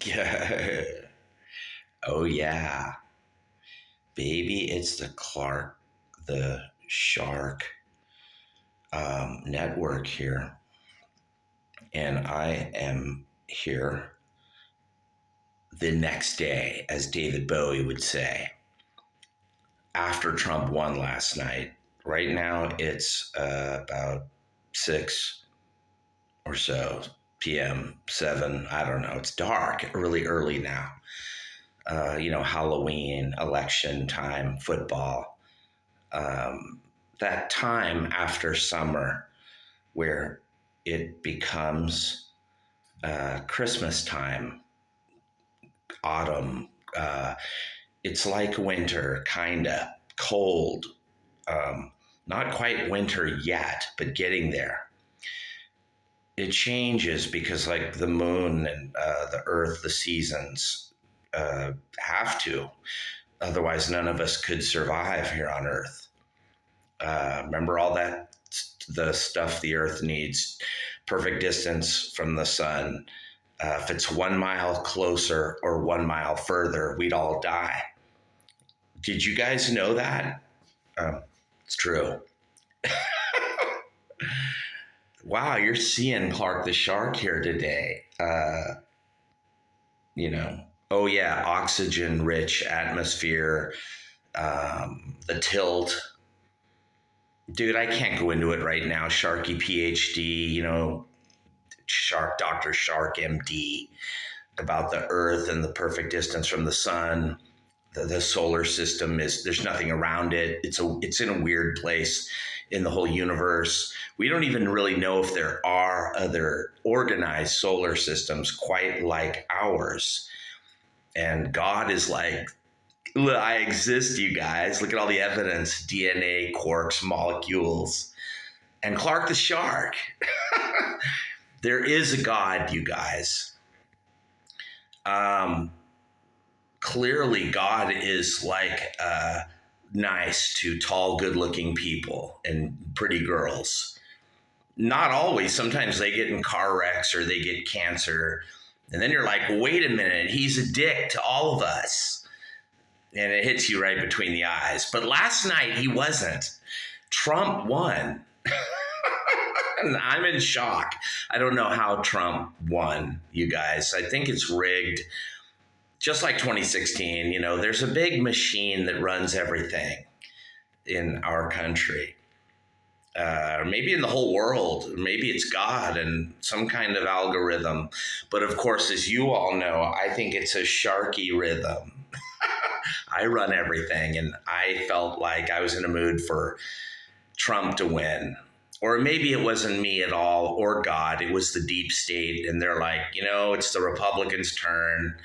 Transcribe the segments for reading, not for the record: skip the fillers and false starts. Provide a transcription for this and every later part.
Yeah. Oh, yeah. Baby, it's the Clark, the Shark network here. And I am here the next day, as David Bowie would say, after Trump won last night. Right now, it's about 6 or so p.m., 7. I don't know. It's dark, really early now. Halloween, election time, football. That time after summer where it becomes Christmas time, autumn. It's like winter, kind of cold. Not quite winter yet, but getting there. It changes because, like the moon and the earth, the seasons have to. Otherwise, none of us could survive here on Earth. Remember all that, the stuff the Earth needs, perfect distance from the sun. If it's 1 mile closer or 1 mile further, we'd all die. Did you guys know that? It's true. Wow, you're seeing Clark the Shark here today. Oh yeah, oxygen rich atmosphere, the tilt. Dude, I can't go into it right now. Sharky PhD, Shark, Dr. Shark MD, about the Earth and the perfect distance from the sun. The solar system there's nothing around it. It's in a weird place in the whole universe. We don't even really know if there are other organized solar systems quite like ours. And God is like, look, I exist, you guys. Look at all the evidence, DNA, quarks, molecules. And Clark the Shark. There is a God, you guys. Clearly, God is like nice to tall, good-looking people and pretty girls. Not always. Sometimes they get in car wrecks or they get cancer. And then you're like, wait a minute, he's a dick to all of us. And it hits you right between the eyes. But last night, he wasn't. Trump won. And I'm in shock. I don't know how Trump won, you guys. I think it's rigged. Just like 2016, there's a big machine that runs everything in our country. Maybe in the whole world. Maybe it's God and some kind of algorithm. But of course, as you all know, I think it's a Sharky rhythm. I run everything, and I felt like I was in a mood for Trump to win. Or maybe it wasn't me at all, or God. It was the deep state, and they're like, it's the Republicans' turn.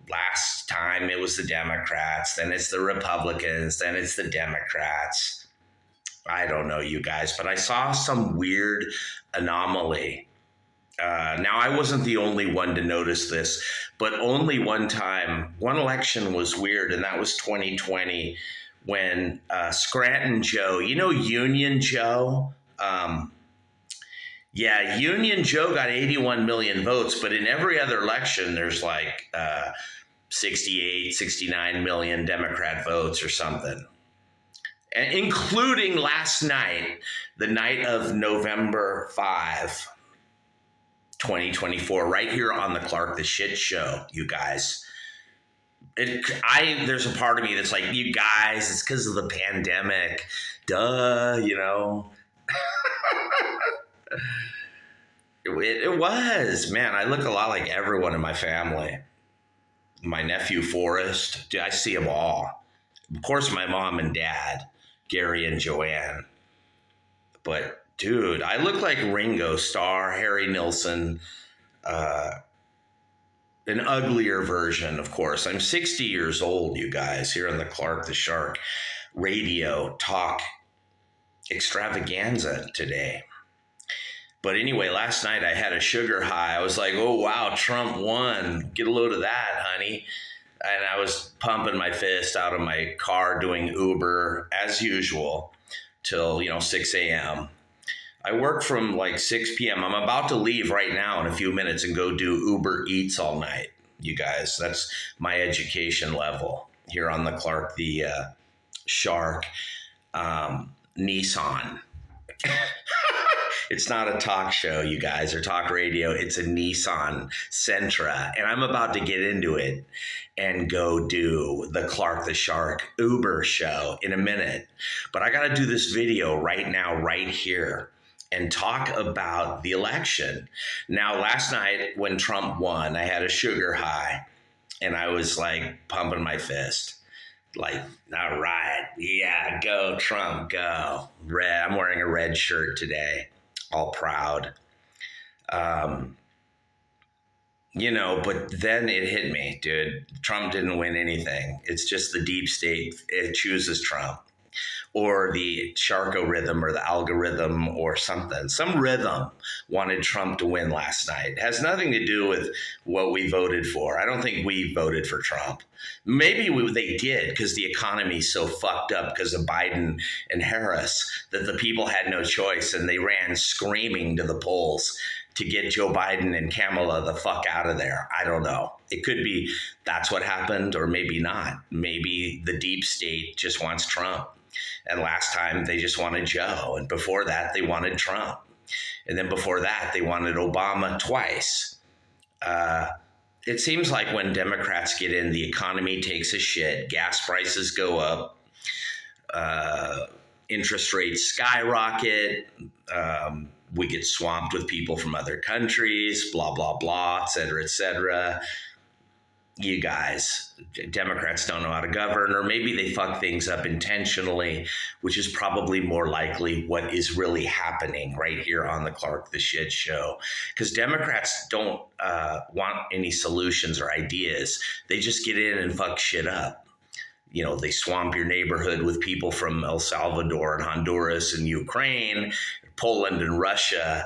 Last time it was the Democrats, then it's the Republicans, then it's the Democrats. I don't know, you guys, but I saw some weird anomaly. Now, I wasn't the only one to notice this, but only one time, one election was weird, and that was 2020 when Scranton Joe, Union Joe? Union Joe got 81 million votes, but in every other election, there's like 68, 69 million Democrat votes or something. And including last night, the night of November 5, 2024, right here on the Clark the Shit Show, you guys. There's a part of me that's like, you guys, it's because of the pandemic. Duh, It was, man. I look a lot like everyone in my family. My nephew Forrest, I see them all. Of course, my mom and dad, Gary and Joanne. But dude, I look like Ringo Starr, Harry Nilsson, an uglier version, of course. I'm 60 years old, you guys, here on the Clark the Shark radio talk extravaganza today. But anyway, last night I had a sugar high. I was like, oh, wow, Trump won. Get a load of that, honey. And I was pumping my fist out of my car doing Uber as usual till, 6 a.m. I work from like 6 p.m. I'm about to leave right now in a few minutes and go do Uber Eats all night. you guys. That's my education level here on the Clark the Shark Nissan. It's not a talk show, you guys, or talk radio. It's a Nissan Sentra. And I'm about to get into it and go do the Clark the Shark Uber show in a minute. But I got to do this video right now, right here, and talk about the election. Now, last night when Trump won, I had a sugar high and I was like pumping my fist. Like, all right, yeah, go Trump, go. Red. I'm wearing a red shirt today, all proud. But then it hit me, dude. Trump didn't win anything. It's just the deep state. It chooses Trump, or the Sharko-rhythm, or the algorithm, or something. Some rhythm wanted Trump to win last night. It has nothing to do with what we voted for. I don't think we voted for Trump. Maybe they did, because the economy's so fucked up because of Biden and Harris that the people had no choice and they ran screaming to the polls to get Joe Biden and Kamala the fuck out of there. I don't know. It could be that's what happened, or maybe not. Maybe the deep state just wants Trump. And last time they just wanted Joe. And before that, they wanted Trump. And then before that, they wanted Obama twice. It seems like when Democrats get in, the economy takes a shit. Gas prices go up. Interest rates skyrocket. We get swamped with people from other countries, blah, blah, blah, et cetera, et cetera. You guys, Democrats don't know how to govern, or maybe they fuck things up intentionally, which is probably more likely what is really happening right here on the Clark the Shit show. Because Democrats don't want any solutions or ideas. They just get in and fuck shit up. They swamp your neighborhood with people from El Salvador and Honduras and Ukraine, Poland and Russia.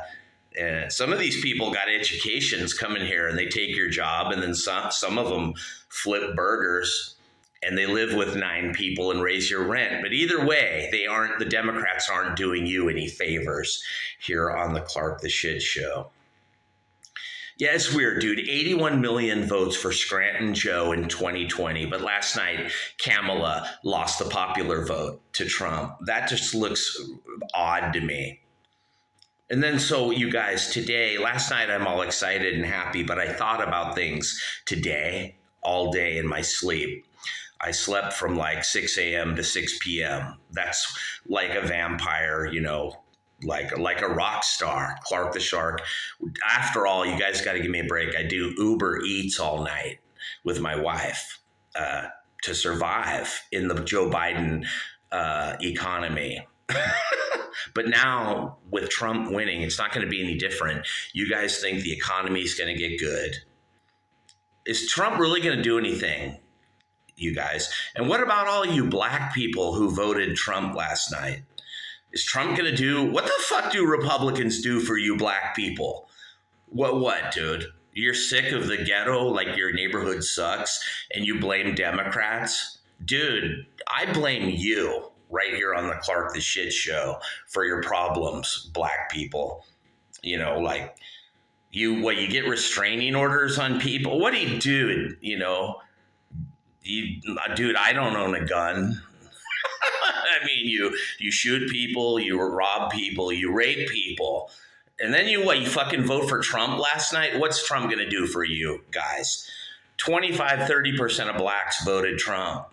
And some of these people got educations coming here and they take your job, and then some of them flip burgers and they live with 9 people and raise your rent. But either way, the Democrats aren't doing you any favors here on the Clark the Shit show. Yeah, it's weird, dude. 81 million votes for Scranton Joe in 2020. But last night, Kamala lost the popular vote to Trump. That just looks odd to me. And then so you guys, last night I'm all excited and happy, but I thought about things today all day in my sleep. I slept from like 6 a.m. to 6 p.m. That's like a vampire, like a rock star, Clark the Shark. After all, you guys got to give me a break. I do Uber Eats all night with my wife to survive in the Joe Biden economy. But now with Trump winning, it's not going to be any different. You guys think the economy is going to get good. Is Trump really going to do anything, you guys? And what about all you black people who voted Trump last night? Is Trump going to do, what the fuck do Republicans do for you black people? What, dude? You're sick of the ghetto, like your neighborhood sucks, and you blame Democrats? Dude, I blame you right here on the Clark the Shit show for your problems, black people. You get restraining orders on people. What do you do? Dude, I don't own a gun. I mean, you shoot people, you rob people, you rape people. And then you fucking vote for Trump last night? What's Trump going to do for you guys? 25-30% of blacks voted Trump.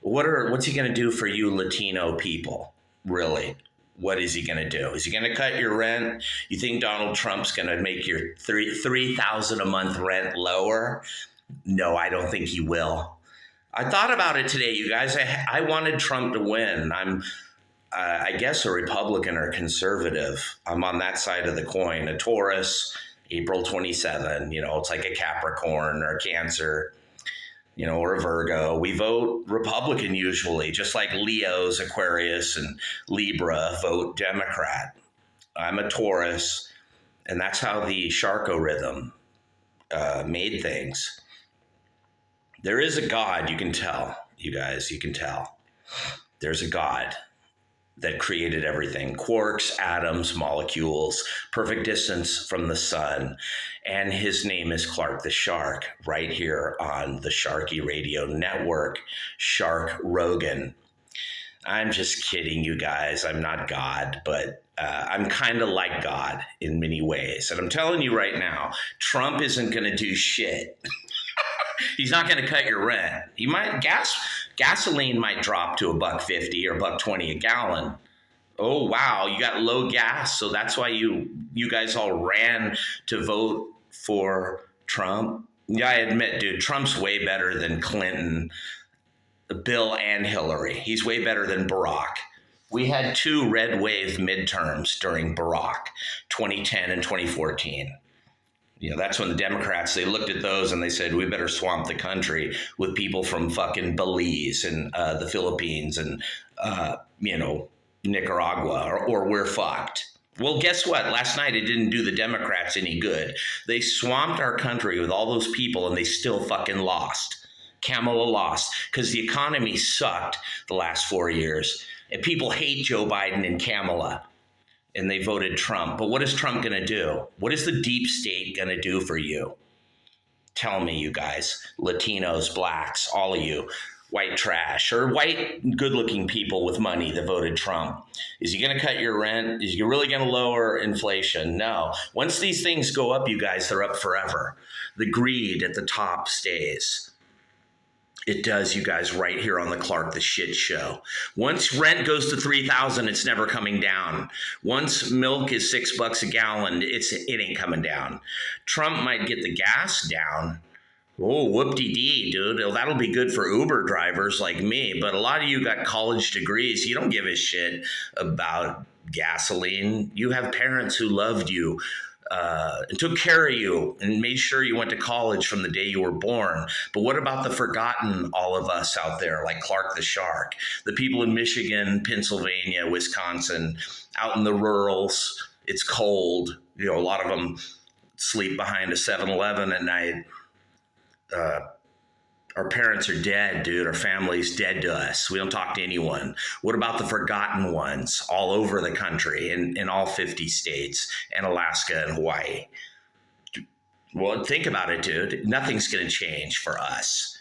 What's he going to do for you Latino people? Really? What is he going to do? Is he going to cut your rent? You think Donald Trump's going to make your $3,000 a month rent lower? No, I don't think he will. I thought about it today, you guys. I wanted Trump to win. I'm, I guess, a Republican or conservative. I'm on that side of the coin. A Taurus, April 27. It's like a Capricorn or a Cancer. Or a Virgo. We vote Republican usually, just like Leos, Aquarius, and Libra vote Democrat. I'm a Taurus, and that's how the Sharko-rhythm made things. There is a God, you can tell, you guys, you can tell. There's a God. that created everything. Quarks, atoms, molecules, perfect distance from the sun. And his name is Clark the Shark, right here on the Sharky Radio Network, Shark Rogan. I'm just kidding, you guys. I'm not God, but I'm kind of like God in many ways. And I'm telling you right now, Trump isn't going to do shit. He's not going to cut your rent. He might gasoline might drop to $1.50 or $1.20 a gallon. Oh wow, you got low gas, so that's why you guys all ran to vote for Trump. Yeah, I admit, dude, Trump's way better than Clinton, Bill, and Hillary. He's way better than Barack. We had 2 red wave midterms during Barack, 2010 and 2014. That's when the Democrats, they looked at those and they said, we better swamp the country with people from fucking Belize and the Philippines and, Nicaragua, or we're fucked. Well, guess what? Last night it didn't do the Democrats any good. They swamped our country with all those people and they still fucking lost. Kamala lost because the economy sucked the last 4 years. And people hate Joe Biden and Kamala. And they voted Trump. But what is Trump going to do? What is the deep state going to do for you? Tell me, you guys, Latinos, blacks, all of you, white trash, or white good-looking people with money that voted Trump. Is he going to cut your rent? Is he really going to lower inflation? No. Once these things go up, you guys, they're up forever. The greed at the top stays. It does, you guys, right here on the Clark the Shit Show. Once rent goes to $3,000, it's never coming down. Once milk is $6 a gallon, it ain't coming down. Trump might get the gas down. Oh, whoop-de-dee, dude. That'll be good for Uber drivers like me. But a lot of you got college degrees. You don't give a shit about gasoline. You have parents who loved you. And took care of you and made sure you went to college from the day you were born. But what about the forgotten all of us out there, like Clark the Shark, the people in Michigan, Pennsylvania, Wisconsin, out in the rurals? It's cold. A lot of them sleep behind a 7-Eleven at night. Our parents are dead, dude. Our family's dead to us. We don't talk to anyone. What about the forgotten ones all over the country, in all 50 states, and Alaska and Hawaii? Well, think about it, dude. Nothing's going to change for us.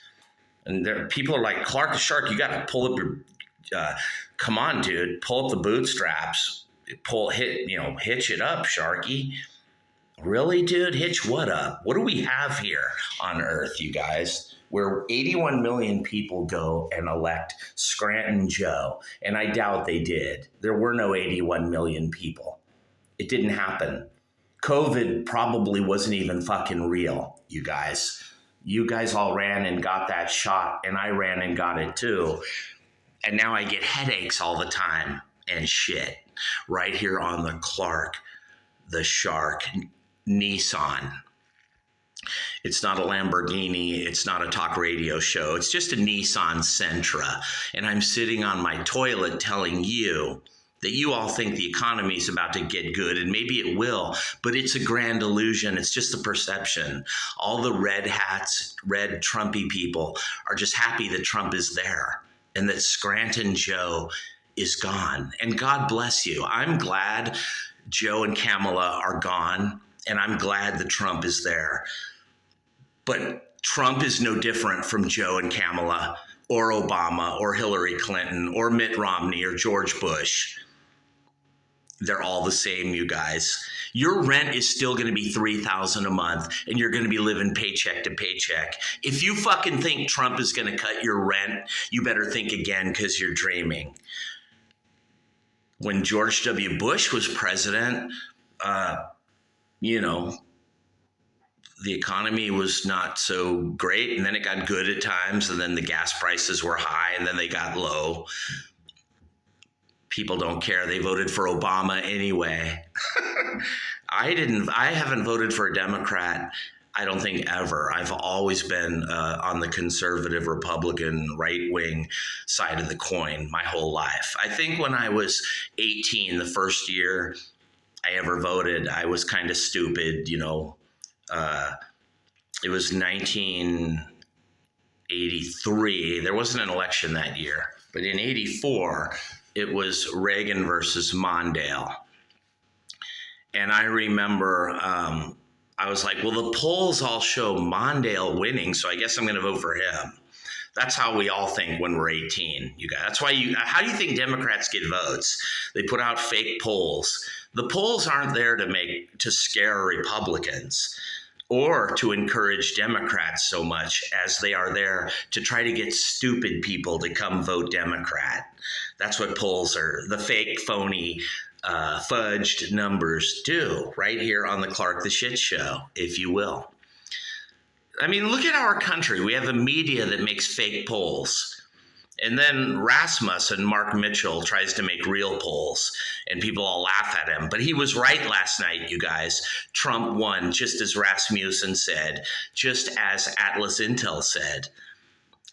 And people are like, Clark the Shark, you got to pull up your, come on, dude. Pull up the bootstraps. Hitch it up, Sharky. Really, dude? Hitch what up? What do we have here on Earth, you guys? Where 81 million people go and elect Scranton Joe. And I doubt they did. There were no 81 million people. It didn't happen. COVID probably wasn't even fucking real, you guys. You guys all ran and got that shot, and I ran and got it too. And now I get headaches all the time and shit. Right here on the Clark, the Shark, Nissan. It's not a Lamborghini. It's not a talk radio show. It's just a Nissan Sentra. And I'm sitting on my toilet telling you that you all think the economy is about to get good, and maybe it will, but it's a grand illusion. It's just a perception. All the red hats, red Trumpy people are just happy that Trump is there and that Scranton Joe is gone. And God bless you. I'm glad Joe and Kamala are gone, and I'm glad that Trump is there. But Trump is no different from Joe and Kamala or Obama or Hillary Clinton or Mitt Romney or George Bush. They're all the same, you guys. Your rent is still going to be $3,000 a month, and you're going to be living paycheck to paycheck. If you fucking think Trump is going to cut your rent, you better think again, because you're dreaming. When George W. Bush was president, the economy was not so great, and then it got good at times, and then the gas prices were high, and then they got low. People don't care. They voted for Obama anyway. I haven't voted for a Democrat, I don't think, ever. I've always been on the conservative Republican right-wing side of the coin my whole life. I think when I was 18, the first year I ever voted, I was kind of stupid, it was 1983. There wasn't an election that year, but in 84, it was Reagan versus Mondale. And I remember I was like, well, the polls all show Mondale winning, so I guess I'm going to vote for him. That's how we all think when we're 18, you guys. That's why how do you think Democrats get votes? They put out fake polls. The polls aren't there to scare Republicans or to encourage Democrats so much as they are there to try to get stupid people to come vote Democrat. That's what polls are, the fake, phony, fudged numbers do right here on the Clark the Shit Show, if you will. I mean, look at our country. We have a media that makes fake polls. And then Rasmussen, Mark Mitchell, tries to make real polls, and people all laugh at him. But he was right last night, you guys. Trump won, just as Rasmussen said, just as Atlas Intel said.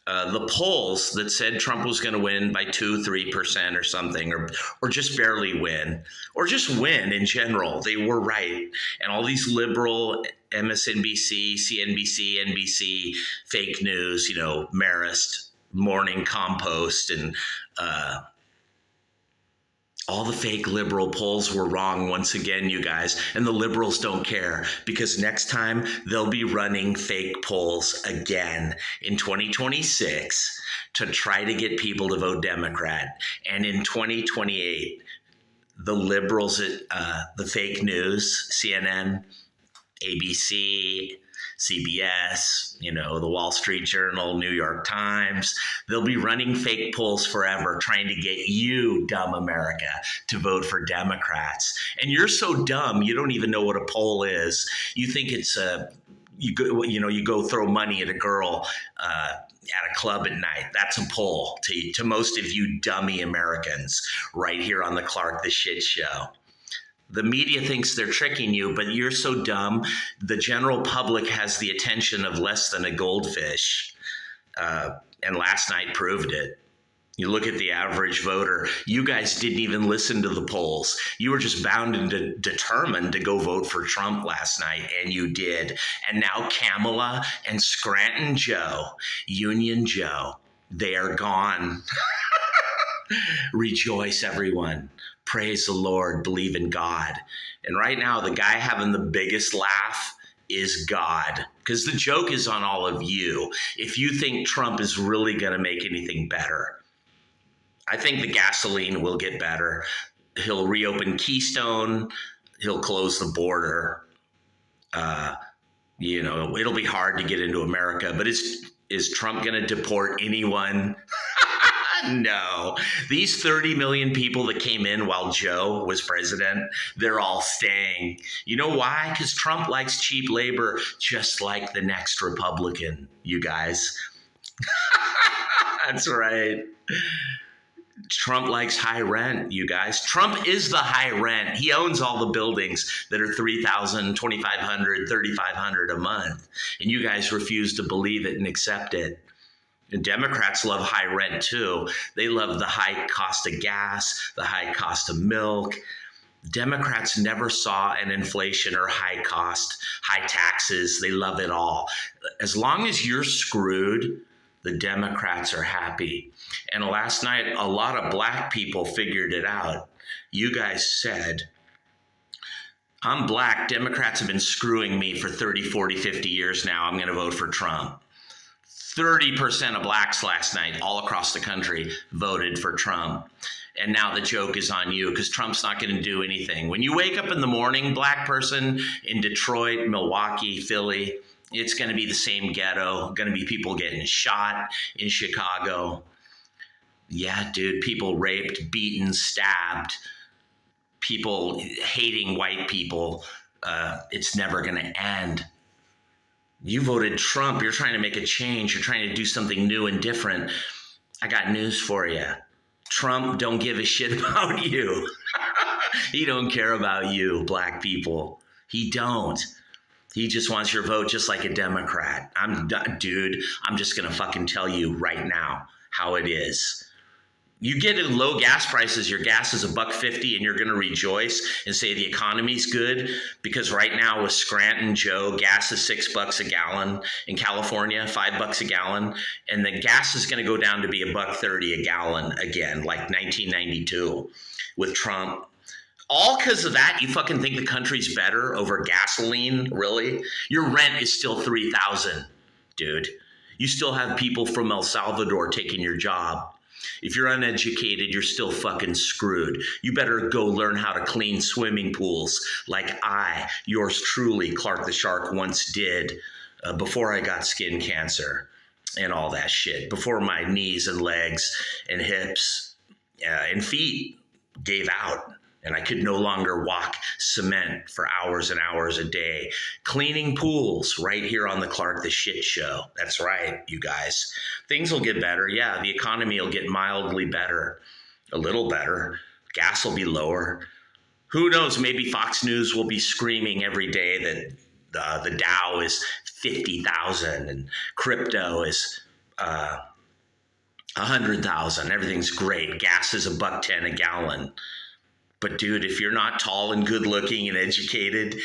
The polls that said Trump was going to win by 2-3% or something, or just barely win, or just win in general, they were right. And all these liberal MSNBC, CNBC, NBC, fake news, Marist, Morning Compost, and all the fake liberal polls were wrong once again, you guys. And the liberals don't care, because next time they'll be running fake polls again in 2026 to try to get people to vote Democrat. And in 2028, the liberals at the fake news, CNN, ABC, CBS, the Wall Street Journal, New York Times, they'll be running fake polls forever trying to get you, dumb America, to vote for Democrats. And you're so dumb, you don't even know what a poll is. You think it's you go throw money at a girl at a club at night. That's a poll to most of you dummy Americans right here on the Clark the Shit Show. The media thinks they're tricking you, but you're so dumb. The general public has the attention of less than a goldfish. And last night proved it. You look at the average voter. You guys didn't even listen to the polls. You were just bound and determined to go vote for Trump last night, and you did. And now Kamala and Scranton Joe, Union Joe, they are gone. Rejoice, everyone. Praise the Lord, believe in God. And right now, the guy having the biggest laugh is God, because the joke is on all of you. If you think Trump is really going to make anything better, I think the gasoline will get better. He'll reopen Keystone. He'll close the border. It'll be hard to get into America, but is Trump going to deport anyone? No. These 30 million people that came in while Joe was president, they're all staying. You know why? Because Trump likes cheap labor, just like the next Republican, you guys. That's right. Trump likes high rent, you guys. Trump is the high rent. He owns all the buildings that are $3,000, $2,500, $3,500 a month. And you guys refuse to believe it and accept it. And Democrats love high rent too. They love the high cost of gas, the high cost of milk. Democrats never saw an inflation or high cost, high taxes. They love it all. As long as you're screwed, the Democrats are happy. And last night, a lot of black people figured it out. You guys said, I'm black. Democrats have been screwing me for 30, 40, 50 years now. I'm going to vote for Trump. 30% of blacks last night all across the country voted for Trump. And now the joke is on you, because Trump's not going to do anything. When you wake up in the morning, black person in Detroit, Milwaukee, Philly, it's going to be the same ghetto. Going to be people getting shot in Chicago. Yeah, dude, people raped, beaten, stabbed. People hating white people. It's never going to end. You voted Trump. You're trying to make a change. You're trying to do something new and different. I got news for you. Trump don't give a shit about you. He don't care about you, black people. He don't. He just wants your vote just like a Democrat. I'm just going to fucking tell you right now how it is. You get low gas prices, your gas is $1.50, and you're going to rejoice and say the economy's good, because right now with Scranton Joe, gas is $6 a gallon. In California, $5 a gallon, and the gas is going to go down to be $1.30 a gallon again, like 1992 with Trump. All because of that, you fucking think the country's better over gasoline? Really? Your rent is still $3,000, dude. You still have people from El Salvador taking your job. If you're uneducated, you're still fucking screwed. You better go learn how to clean swimming pools like I, yours truly, Clark the Shark, once did before I got skin cancer and all that shit, before my knees and legs and hips and feet gave out. And I could no longer walk cement for hours and hours a day. Cleaning pools right here on the Clark the Shit Show. That's right, you guys. Things will get better. Yeah, the economy will get mildly better. A little better. Gas will be lower. Who knows? Maybe Fox News will be screaming every day that the Dow is 50,000 and crypto is 100,000. Everything's great. Gas is $1.10 a gallon. But dude, if you're not tall and good looking and educated,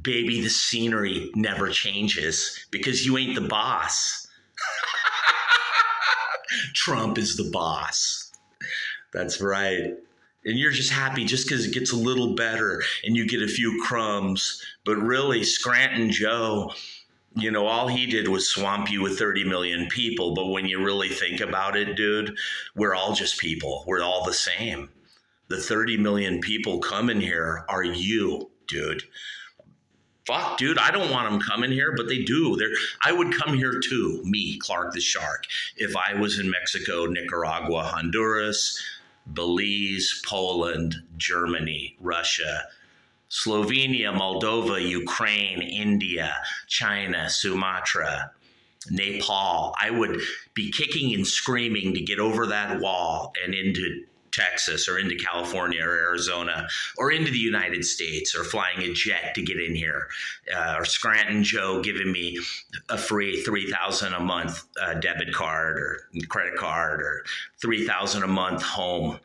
baby, the scenery never changes because you ain't the boss. Trump is the boss. That's right. And you're just happy just because it gets a little better and you get a few crumbs. But really, Scranton Joe, you know, all he did was swamp you with 30 million people. But when you really think about it, dude, we're all just people. We're all the same. The 30 million people coming here are you, dude. Fuck, dude, I don't want them coming here, but they do. I would come here too, me, Clark the Shark, if I was in Mexico, Nicaragua, Honduras, Belize, Poland, Germany, Russia, Slovenia, Moldova, Ukraine, India, China, Sumatra, Nepal. I would be kicking and screaming to get over that wall and into Texas or into California or Arizona or into the United States, or flying a jet to get in here, or Scranton Joe giving me a free $3,000 a month debit card or credit card, or $3,000 a month home.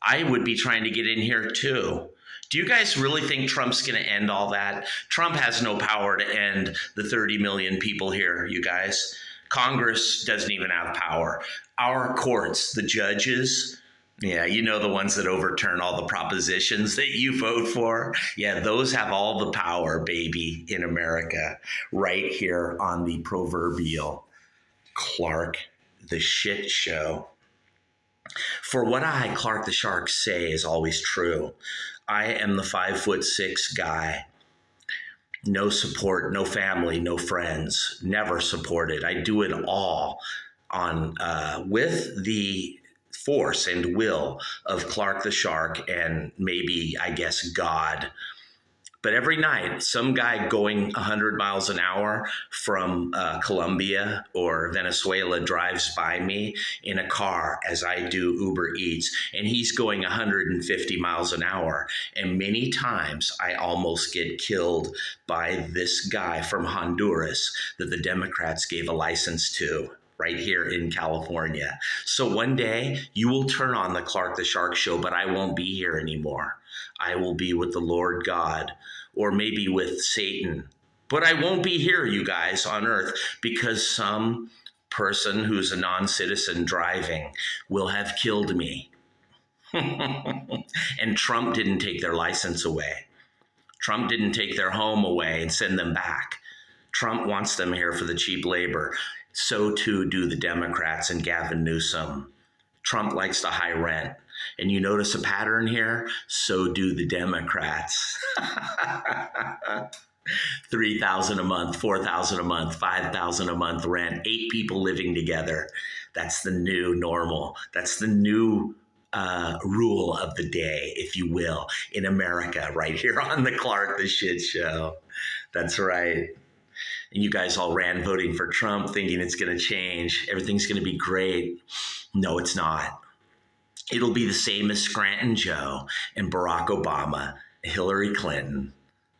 I would be trying to get in here too. Do you guys really think Trump's going to end all that? Trump has no power to end the 30 million people here, you guys. Congress doesn't even have power. Our courts, the judges, yeah, you know, the ones that overturn all the propositions that you vote for. Yeah, those have all the power, baby, in America, right here on the proverbial Clark the Shit Show. For what I, Clark the Shark, say is always true. I am the 5'6" guy. No support, no family, no friends, never supported. I do it all on with the force and will of Clark the Shark and maybe, I guess, God. But every night, some guy going 100 miles an hour from Colombia or Venezuela drives by me in a car as I do Uber Eats, and he's going 150 miles an hour. And many times I almost get killed by this guy from Honduras that the Democrats gave a license to, right here in California. So one day you will turn on the Clark the Shark Show, but I won't be here anymore. I will be with the Lord God, or maybe with Satan. But I won't be here, you guys, on earth, because some person who's a non-citizen driving will have killed me. And Trump didn't take their license away. Trump didn't take their home away and send them back. Trump wants them here for the cheap labor. So too do the Democrats and Gavin Newsom. Trump likes the high rent. And you notice a pattern here? So do the Democrats. $3,000 a month, $4,000 a month, $5,000 a month rent, 8 people living together. That's the new normal. That's the new rule of the day, if you will, in America, right here on the Clark the Shit Show. That's right. And you guys all ran voting for Trump thinking it's going to change. Everything's going to be great. No, it's not. It'll be the same as Scranton Joe and Barack Obama, Hillary Clinton,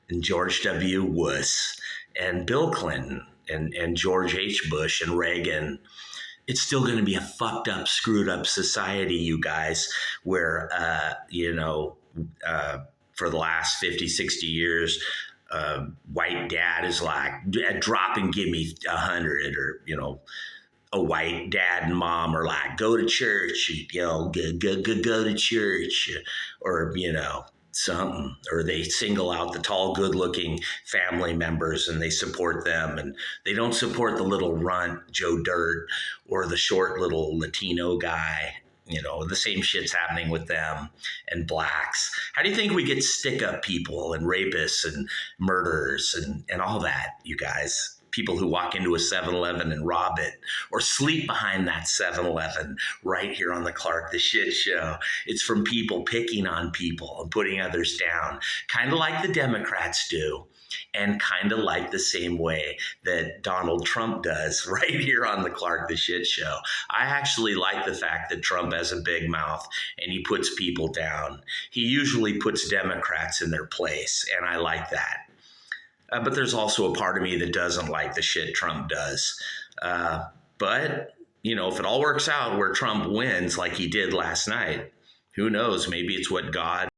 and George W. Bush, and Bill Clinton, and George H. Bush, and Reagan, it's still going to be a fucked up, screwed up society, you guys, where, for the last 50, 60 years, white dad is like, drop and give me 100, or, a white dad and mom are like, go to church, go to church, or, something, or they single out the tall, good looking family members and they support them, and they don't support the little runt Joe Dirt or the short little Latino guy. The same shit's happening with them and blacks. How do you think we get stick up people and rapists and murderers and all that, you guys? People who walk into a 7-Eleven and rob it, or sleep behind that 7-Eleven right here on the Clark the Shit Show. It's from people picking on people and putting others down, kind of like the Democrats do, and kind of like the same way that Donald Trump does right here on the Clark the Shit Show. I actually like the fact that Trump has a big mouth and he puts people down. He usually puts Democrats in their place, and I like that. But there's also a part of me that doesn't like the shit Trump does. But, if it all works out where Trump wins like he did last night, who knows? Maybe it's what God